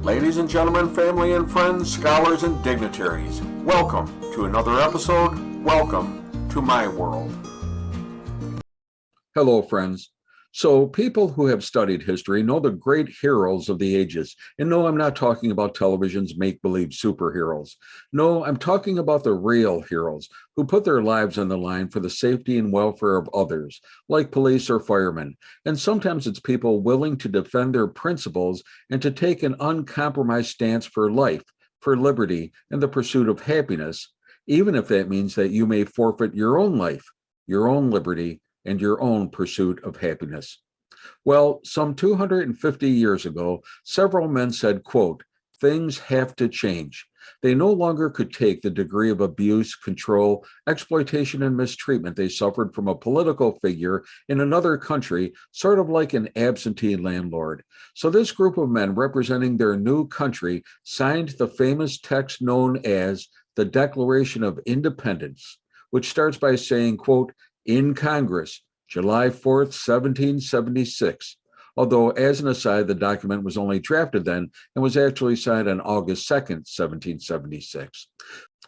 Ladies and gentlemen, family and friends, scholars and dignitaries, welcome to another episode. Welcome to my world. Hello, friends. So, people who have studied history know the great heroes of the ages. And no, I'm not talking about television's make-believe superheroes. No, I'm talking about the real heroes who put their lives on the line for the safety and welfare of others, like police or firemen. And sometimes it's people willing to defend their principles and to take an uncompromised stance for life, for liberty, and the pursuit of happiness, even if that means that you may forfeit your own life, your own liberty, and your own pursuit of happiness. Well, some 250 years ago, several men said, quote, "Things have to change." They no longer could take the degree of abuse, control, exploitation, and mistreatment they suffered from a political figure in another country, sort of like an absentee landlord. So this group of men representing their new country signed the famous text known as the Declaration of Independence, which starts by saying, quote, "In Congress, July 4th, 1776. Although, as an aside, the document was only drafted then and was actually signed on August 2nd, 1776.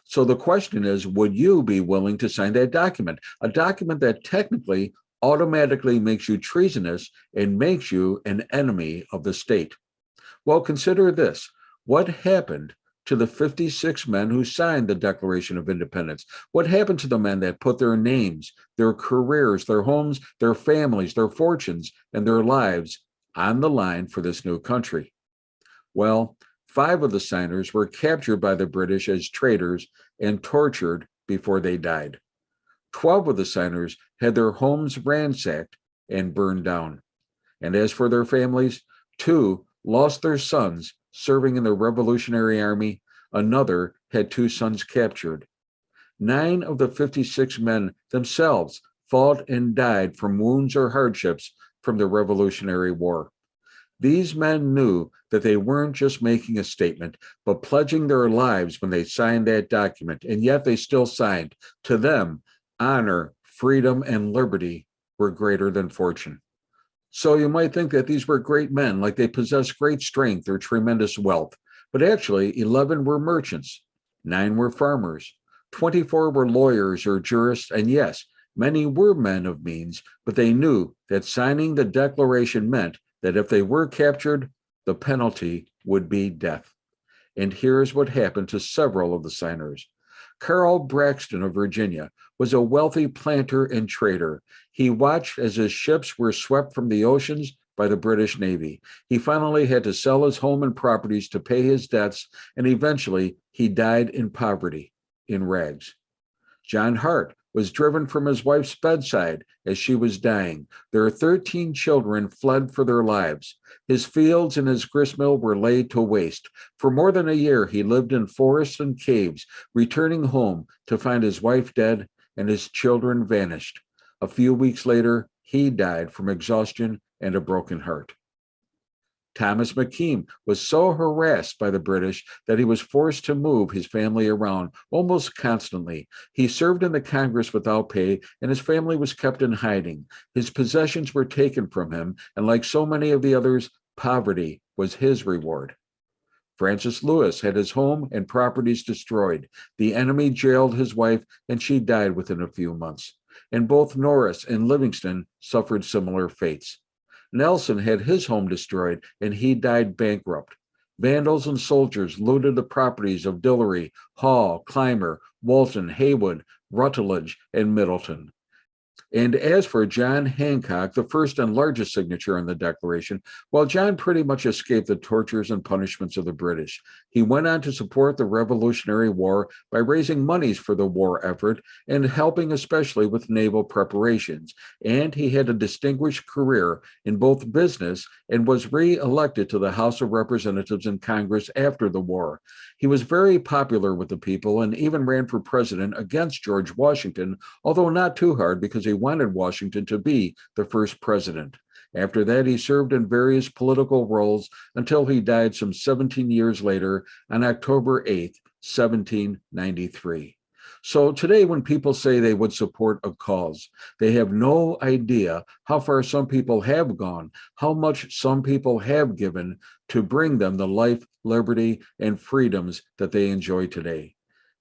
So the question is, would you be willing to sign that document? A document that technically automatically makes you treasonous and makes you an enemy of the state. Well, consider this. What happened to the 56 men who signed the Declaration of Independence? What happened to the men that put their names, their careers, their homes, their families, their fortunes, and their lives on the line for this new country? Well, 5 of the signers were captured by the British as traitors and tortured before they died. 12 of the signers had their homes ransacked and burned down. And as for their families, 2 lost their sons serving in the Revolutionary Army. Another had 2 sons captured. 9 of the 56 men themselves fought and died from wounds or hardships from the Revolutionary War. These men knew that they weren't just making a statement, but pledging their lives when they signed that document, and yet they still signed. To them, honor, freedom, and liberty were greater than fortune. So you might think that these were great men, like they possessed great strength or tremendous wealth. But actually, 11 were merchants, 9 were farmers, 24 were lawyers or jurists, and yes, many were men of means, but they knew that signing the Declaration meant that if they were captured, the penalty would be death. And here's what happened to several of the signers. Carl Braxton of Virginia was a wealthy planter and trader. He watched as his ships were swept from the oceans by the British Navy. He finally had to sell his home and properties to pay his debts, and eventually he died in poverty, in rags. John Hart was driven from his wife's bedside as she was dying. Their 13 children fled for their lives. His fields and his gristmill were laid to waste. For more than a year, he lived in forests and caves, returning home to find his wife dead and his children vanished. A few weeks later, he died from exhaustion and a broken heart. Thomas McKean was so harassed by the British that he was forced to move his family around almost constantly. He served in the Congress without pay, and his family was kept in hiding. His possessions were taken from him, and like so many of the others, poverty was his reward. Francis Lewis had his home and properties destroyed. The enemy jailed his wife, and she died within a few months. And both Norris and Livingston suffered similar fates. Nelson had his home destroyed, and he died bankrupt. Vandals and soldiers looted the properties of Dillery, Hall, Clymer, Walton, Haywood, Rutledge, and Middleton. And as for John Hancock, the first and largest signature on the Declaration, well, John pretty much escaped the tortures and punishments of the British. He went on to support the Revolutionary War by raising monies for the war effort and helping especially with naval preparations. And he had a distinguished career in both business and was re-elected to the House of Representatives and Congress after the war. He was very popular with the people and even ran for president against George Washington, although not too hard because he wanted Washington to be the first president. After that, he served in various political roles until he died some 17 years later on October 8th, 1793. So today, when people say they would support a cause, they have no idea how far some people have gone, how much some people have given to bring them the life, liberty, and freedoms that they enjoy today.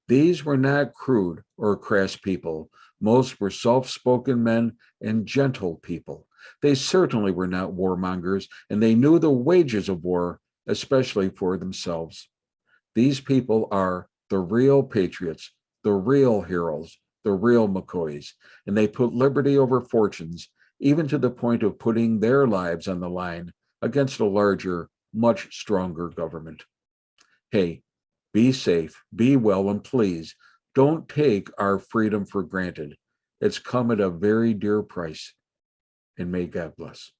These were not crude or crass people. Most were soft-spoken men and gentle people. They certainly were not warmongers, and they knew the wages of war, especially for themselves. These people are the real patriots, the real heroes, the real McCoys, and they put liberty over fortunes, even to the point of putting their lives on the line against a larger, much stronger government. Hey, be safe, be well, and please don't take our freedom for granted. It's come at a very dear price, and may God bless.